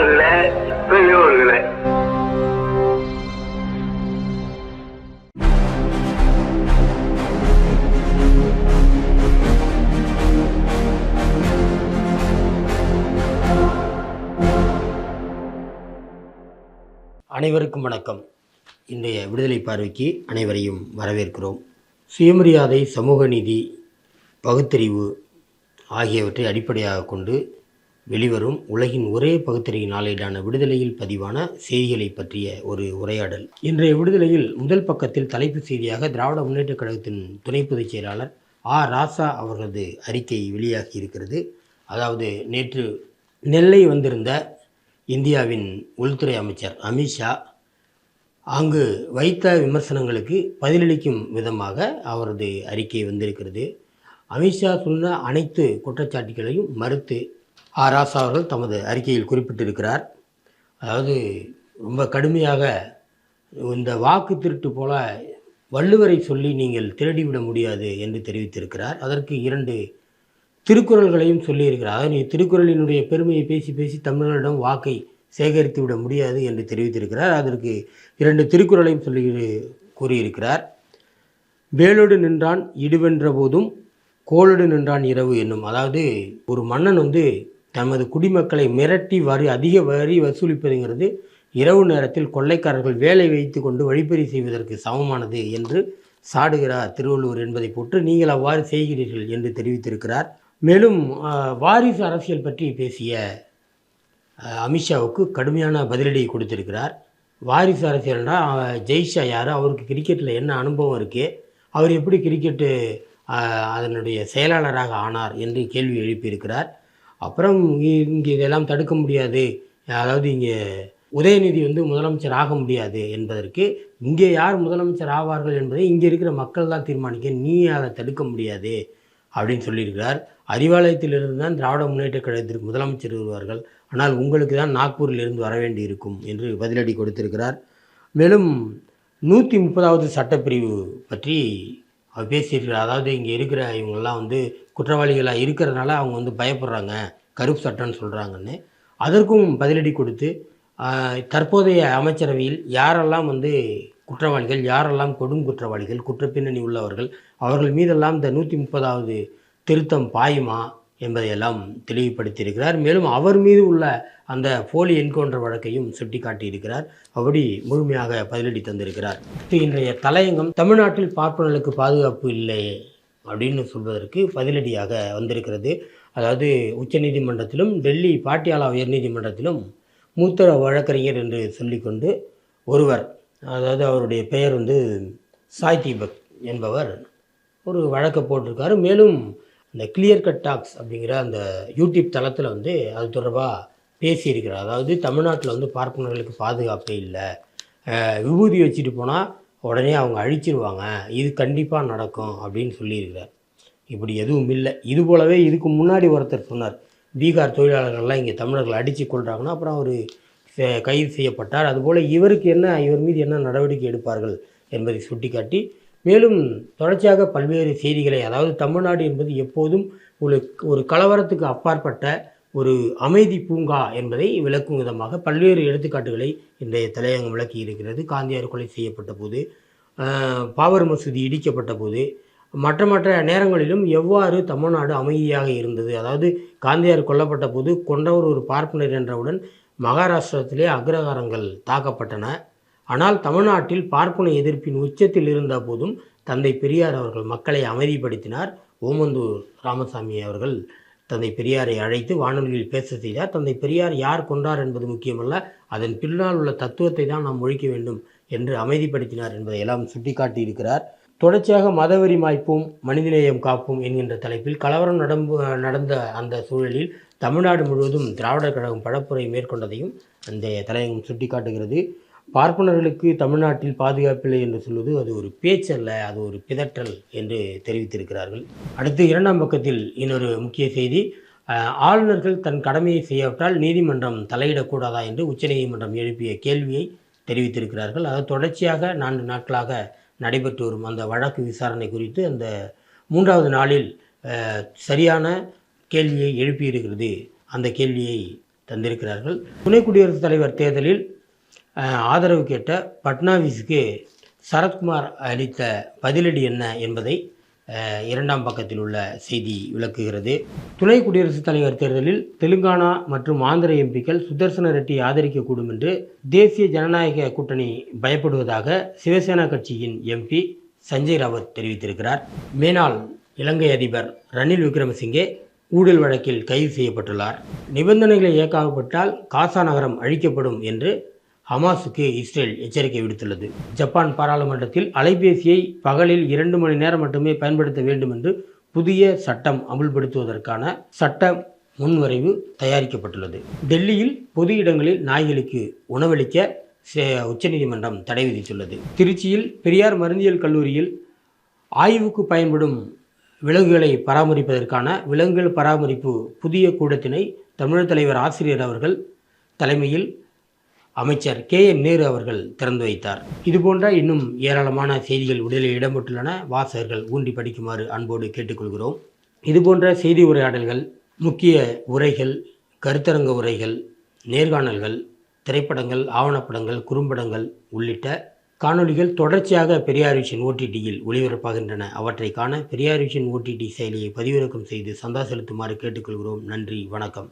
இல்லை, இப்பயும் இல்லை. அனைவருக்கும் வணக்கம். இன்றைய விடுதலை பார்வைக்கு அனைவரையும் வரவேற்கிறோம். சுயமரியாதை, சமூக நீதி, பகுத்தறிவு ஆகியவற்றை அடிப்படையாக கொண்டு வெளிவரும் உலகின் ஒரே பகுத்தறிவு நாளேடான விடுதலையில் பதிவான செய்திகளை பற்றிய ஒரு உரையாடல். இன்றைய விடுதலையில் முதல் பக்கத்தில் தலைப்பு செய்தியாக திராவிட முன்னேற்றக் கழகத்தின் துணை பொதுச் செயலாளர் ராசா அவர்களது அறிக்கை வெளியாகி இருக்கிறது. அதாவது நேற்று நெல்லை வந்திருந்த இந்தியாவின் உள்துறை அமைச்சர் அமித்ஷா அங்கு வைத்த விமர்சனங்களுக்கு பதிலளிக்கும் விதமாக அவரது அறிக்கை வந்திருக்கிறது. அமித்ஷா சொன்ன அனைத்து குற்றச்சாட்டுகளையும் மறுத்து ராசா அவர்கள் தமது அறிக்கையில் குறிப்பிட்டிருக்கிறார். அதாவது ரொம்ப கடுமையாக இந்த வாக்கு திருட்டு போல வள்ளுவரை சொல்லி நீங்கள் திருடிவிட முடியாது என்று தெரிவித்திருக்கிறார். அதற்கு 2 திருக்குறள்களையும் சொல்லியிருக்கிறார். அதாவது திருக்குறளினுடைய பெருமையை பேசி பேசி தமிழர்களிடம் வாக்கை சேகரித்து விட முடியாது என்று தெரிவித்திருக்கிறார். அதற்கு 2 திருக்குறளையும் சொல்லி கூறியிருக்கிறார். வேலோடு நின்றான் இடுவென்ற போதும் கோளோடு நின்றான் இரவு என்னும். அதாவது ஒரு மன்னன் தமது குடிமக்களை மிரட்டி அதிக வரி வசூலிப்பதுங்கிறது இரவு நேரத்தில் கொள்ளைக்காரர்கள் வேலை வைத்து கொண்டு வழிப்பறி செய்வதற்கு சமமானது என்று சாடுகிறார் திருவள்ளுவர் என்பதை போட்டு நீங்கள் அவ்வாறு செய்கிறீர்கள் என்று தெரிவித்திருக்கிறார். மேலும் வாரிசு அரசியல் பற்றி பேசிய அமித்ஷாவுக்கு கடுமையான பதிலடியை கொடுத்திருக்கிறார். வாரிசு அரசியல்னா ஜெய்ஷா யார், அவருக்கு கிரிக்கெட்டில் என்ன அனுபவம் இருக்குது, அவர் எப்படி கிரிக்கெட்டு அதனுடைய செயலாளராக ஆனார் என்று கேள்வி எழுப்பியிருக்கிறார். அப்புறம் இங்கே இதெல்லாம் தடுக்க முடியாது, அதாவது இங்கே உதயநிதி முதலமைச்சர் ஆக முடியாது என்பதற்கு இங்கே யார் முதலமைச்சர் ஆவார்கள் என்பதை இங்கே இருக்கிற மக்கள் தான் தீர்மானிக்க, நீ அதை தடுக்க முடியாது அப்படின்னு சொல்லியிருக்கிறார். அறிவாலயத்திலிருந்து தான் திராவிட முன்னேற்றக் கழகத்திற்கு முதலமைச்சர் வருவார்கள், ஆனால் உங்களுக்கு தான் நாக்பூரில் இருந்து வர வேண்டி இருக்கும் என்று பதிலடி கொடுத்திருக்கிறார். மேலும் 130வது சட்டப்பிரிவு பற்றி அவர் பேசியிருக்கிறார். அதாவது இங்கே இருக்கிற இவங்கெல்லாம் குற்றவாளிகளாக இருக்கிறதுனால அவங்க பயப்படுறாங்க, கருப்பு சட்டம்னு சொல்கிறாங்கன்னு. அதற்கும் பதிலடி கொடுத்து தற்போதைய அமைச்சரவையில் யாரெல்லாம் குற்றவாளிகள், யாரெல்லாம் கொடும் குற்றவாளிகள், குற்றப்பின்னணி உள்ளவர்கள், அவர்கள் மீதெல்லாம் இந்த 130வது திருத்தம் பாயுமா என்பதையெல்லாம் தெளிவுபடுத்தியிருக்கிறார். மேலும் அவர் மீது உள்ள அந்த போலி என்கவுண்டர் வழக்கையும் சுட்டி காட்டியிருக்கிறார். அப்படி முழுமையாக பதிலடி தந்திருக்கிறார். இன்றைய தலையங்கம் தமிழ்நாட்டில் பார்ப்பனர்களுக்கு பாதுகாப்பு இல்லை அப்படின்னு சொல்வதற்கு பதிலடியாக வந்திருக்கிறது. அதாவது உச்சநீதிமன்றத்திலும் டெல்லி பாட்டியாலா உயர்நீதிமன்றத்திலும் மூத்த வழக்கறிஞர் என்று சொல்லிக்கொண்டு ஒருவர், அதாவது அவருடைய பெயர் சாய் தீபக் என்பவர் ஒரு வழக்கை போட்டிருக்காரு. மேலும் இந்த கிளியர் கட் டாக்ஸ் அப்படிங்கிற அந்த யூடியூப் தளத்தில் அது தொடர்பாக பேசியிருக்கிறார். அதாவது தமிழ்நாட்டில் பார்ப்பனர்களுக்கு பாதுகாப்பே இல்லை, விபூதி வச்சுட்டு போனால் உடனே அவங்க அழிச்சிருவாங்க, இது கண்டிப்பாக நடக்கும் அப்படின்னு சொல்லியிருக்கிறார். இப்படி எதுவும் இல்லை. இது போலவே இதுக்கு முன்னாடி ஒருத்தர் சொன்னார், பீகார் தொழிலாளர்கள்லாம் இங்கே தமிழர்கள் அடித்து கொள்கிறாங்கன்னா அப்புறம் அவர் கைது செய்யப்பட்டார். அதுபோல் இவர் மீது என்ன நடவடிக்கை எடுப்பார்கள் என்பதை சுட்டிக்காட்டி மேலும் தொடர்ச்சியாக பல்வேறு செய்திகளை, அதாவது தமிழ்நாடு என்பது எப்போதும் ஒரு கலவரத்துக்கு அப்பாற்பட்ட ஒரு அமைதி பூங்கா என்பதை விளக்கும் விதமாக பல்வேறு எடுத்துக்காட்டுகளை இன்றைய தலையங்கம் விளக்கி இருக்கிறது. காந்தியார் கொலை செய்யப்பட்ட போது, பாபர் மசூதி இடிக்கப்பட்ட போது, மற்ற நேரங்களிலும் எவ்வாறு தமிழ்நாடு அமைதியாக இருந்தது. அதாவது காந்தியார் கொல்லப்பட்ட போது கொன்றவர் ஒரு பார்ப்பனர் என்றவுடன் மகாராஷ்டிரத்திலே அக்ரகாரங்கள் தாக்கப்பட்டன. ஆனால் தமிழ்நாட்டில் பார்ப்பன எதிர்ப்பின் உச்சத்தில் இருந்த போதும் தந்தை பெரியார் அவர்கள் மக்களை அமைதிப்படுத்தினார். ஓமந்தூர் ராமசாமி அவர்கள் தந்தை பெரியாரை அழைத்து வானொலியில் பேச செய்தார். தந்தை பெரியார் யார் கொன்றார் என்பது முக்கியமல்ல, அதன் பின்னால் உள்ள தத்துவத்தை தான் நாம் ஒழிக்க வேண்டும் என்று அமைதிப்படுத்தினார் என்பதை எல்லாம் சுட்டிக்காட்டியிருக்கிறார். தொடர்ச்சியாக மதவெறி மாய்ப்போம், மனிதநேயம் காப்போம் என்கின்ற தலைப்பில் கலவரம் நடந்த அந்த சூழலில் தமிழ்நாடு முழுவதும் திராவிடர் கழகம் பரப்புரை மேற்கொண்டதையும் அந்த தலையங்கம் சுட்டிக்காட்டுகிறது. பார்ப்பனர்களுக்கு தமிழ்நாட்டில் பாதுகாப்பில்லை என்று சொல்வது அது ஒரு பேச்சல்ல, அது ஒரு பிதற்றல் என்று தெரிவித்திருக்கிறார்கள். அடுத்து 2ஆம் பக்கத்தில் இன்னொரு முக்கிய செய்தி, ஆளுநர்கள் தன் கடமையை செய்யாவிட்டால் நீதிமன்றம் தலையிடக்கூடாதா என்று உச்சநீதிமன்றம் எழுப்பிய கேள்வியை தெரிவித்திருக்கிறார்கள். அது தொடர்ச்சியாக 4 நாட்களாக நடைபெற்று வரும் அந்த வழக்கு விசாரணை குறித்து அந்த 3வது நாளில் சரியான கேள்வியை எழுப்பியிருக்கிறது. அந்த கேள்வியை தந்திருக்கிறார்கள். துணை குடியரசுத் தலைவர் தேர்தலில் ஆதரவு கேட்ட பட்னாவிஸுக்கு சரத்குமார் அளித்த பதிலடி என்ன என்பதை இரண்டாம் பக்கத்தில் உள்ள செய்தி விளக்குகிறது. துணை குடியரசுத் தலைவர் தேர்தலில் தெலுங்கானா மற்றும் ஆந்திர எம்பிக்கள் சுதர்சன ரெட்டியை ஆதரிக்கக்கூடும் என்று தேசிய ஜனநாயக கூட்டணி பயப்படுவதாக சிவசேனா கட்சியின் எம்பி சஞ்சய் ராவத் தெரிவித்திருக்கிறார். மேனாள் இலங்கை அதிபர் ரணில் விக்ரமசிங்கே ஊழல் வழக்கில் கைது செய்யப்பட்டுள்ளார். நிபந்தனைகளை இயக்காவிட்டால் காசா நகரம் அழிக்கப்படும் என்று ஹமாஸுக்கு இஸ்ரேல் எச்சரிக்கை விடுத்துள்ளது. ஜப்பான் பாராளுமன்றத்தில் அலைபேசியை பகலில் 2 மணி நேரம் மட்டுமே பயன்படுத்த வேண்டும் என்று புதிய சட்டம் அமுல்படுத்துவதற்கான சட்ட முன்வரைவு தயாரிக்கப்பட்டுள்ளது. டெல்லியில் பொது இடங்களில் நாய்களுக்கு உணவளிக்க உச்சநீதிமன்றம் தடை விதித்துள்ளது. திருச்சியில் பெரியார் மருந்தியல் கல்லூரியில் ஆய்வுக்கு பயன்படும் விலங்குகளை பராமரிப்பதற்கான விலங்குகள் பராமரிப்பு புதிய கூடத்தினை தமிழர் தலைவர் ஆசிரியர் அவர்கள் தலைமையில் அமைச்சர் KN நேரு அவர்கள் திறந்து வைத்தார். இதுபோன்ற இன்னும் ஏராளமான செய்திகள் உடலில் இடம்பெற்றுள்ளன. வாசகர்கள் ஊன்றி படிக்குமாறு அன்போடு கேட்டுக்கொள்கிறோம். இதுபோன்ற செய்தி உரையாடல்கள், முக்கிய உரைகள், கருத்தரங்க உரைகள், நேர்காணல்கள், திரைப்படங்கள், ஆவணப்படங்கள், குறும்படங்கள் உள்ளிட்ட காணொலிகள் தொடர்ச்சியாக பெரியார் விஷன் OTTயில் ஒளிபரப்பாகின்றன. அவற்றை காண பெரியார் விஷன் OTT செயலியை பதிவிறக்கம் செய்து சந்தா செலுத்துமாறு கேட்டுக்கொள்கிறோம். நன்றி, வணக்கம்.